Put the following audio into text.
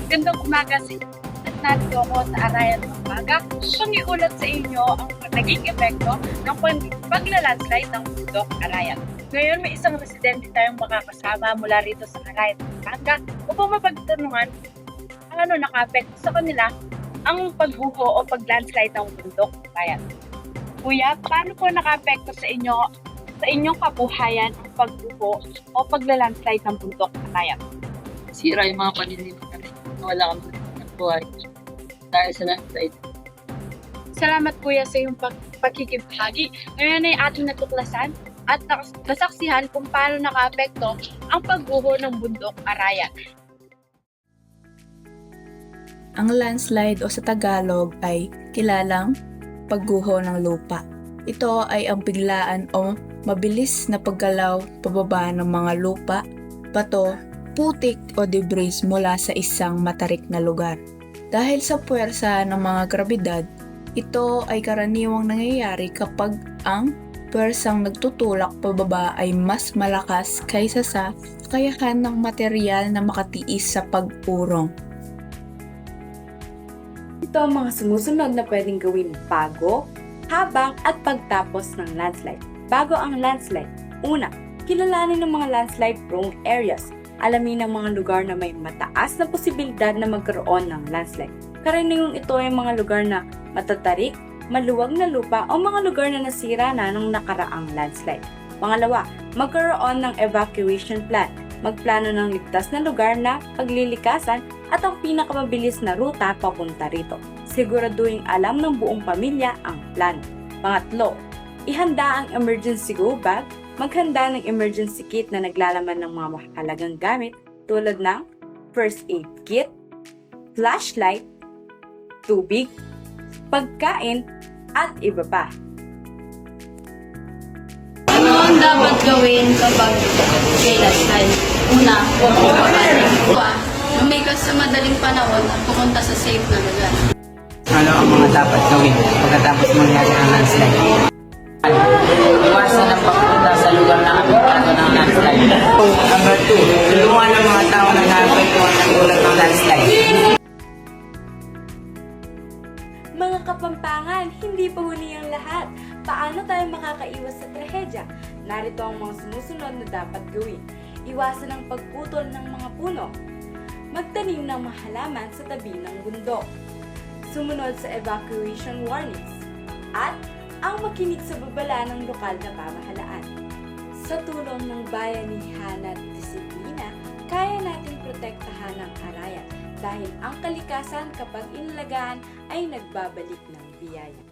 Gandang umaga sa inyo. At narito ako sa Arayan ng Umaga upang iulat sa inyo ang naging epekto ng paglalandslide ng bundok Arayan. Ngayon may isang residente tayong makakasama mula rito sa Arayan ng Umaga upang mapagtanungan paano naka-apekto sa kanila ang pagguho o paglandslide ng bundok Arayan. Kuya, paano po naka-apekto sa inyong kabuhayan ang pagguho o paglalandslide ng bundok Arayan? Sira yung mga paniniwala natin. Wala kang buhay dahil sa landslide. Salamat kuya sa iyong pagkikibahagi. Ngayon ay ating natuklasan at nasaksihan kung paano nakaapekto ang pagguho ng bundok Arayan. Ang landslide o sa Tagalog ay kilalang pagguho ng lupa. Ito ay ang biglaan o mabilis na paggalaw pababa ng mga lupa, bato, putik o debris mula sa isang matarik na lugar. Dahil sa puwersa ng mga grabidad, ito ay karaniwang nangyayari kapag ang puwersang nagtutulak pababa ay mas malakas kaysa sa kakayahan ng material na makatiis sa pag-urong. Ito ang mga sumusunod na pwedeng gawin bago, habang at pagtapos ng landslide. Bago ang landslide, una, kilalanin ng mga landslide prone areas. Alamin ang mga lugar na may mataas na posibilidad na magkaroon ng landslide. Karaniwang ito ay mga lugar na matatarik, maluwag na lupa o mga lugar na nasira na ng nakaraang landslide. Pangalawa, magkaroon ng evacuation plan. Magplano ng ligtas na lugar na paglilikasan at ang pinakamabilis na ruta papunta rito. Siguraduhin alam ng buong pamilya ang plano. Pangatlo, ihanda ang emergency go bag. Maghanda ng emergency kit na naglalaman ng mga mahalagang gamit tulad ng first aid kit, flashlight, tubig, pagkain, at iba pa. Ano ang dapat gawin kapag may landslide? Una, huwag mo papanin. Lumikas sa madaling panahon at pumunta sa safe na lugar. Ano ang mga dapat gawin pagkatapos mangyari ang landslide? Iwasan ang pagpunta sa lugar na apektado ng landslide. Number 2, tulungan ang mga tao na naapektuhan ng ulat ng landslide. Mga Kapampangan, hindi pa huli ang lahat. Paano tayo makakaiwas sa trahedya? Narito ang mga sumusunod na dapat gawin. Iwasan ang pagputol ng mga puno. Magtanim ng mga halaman sa tabi ng bundok. Sumunod sa evacuation warnings. At ang makinig sa babala ng lokal na pamahalaan. Sa tulong ng bayanihan at disiplina, kaya natin protektahan ang Arayan dahil ang kalikasan kapag inalagaan ay nagbabalik ng biyaya.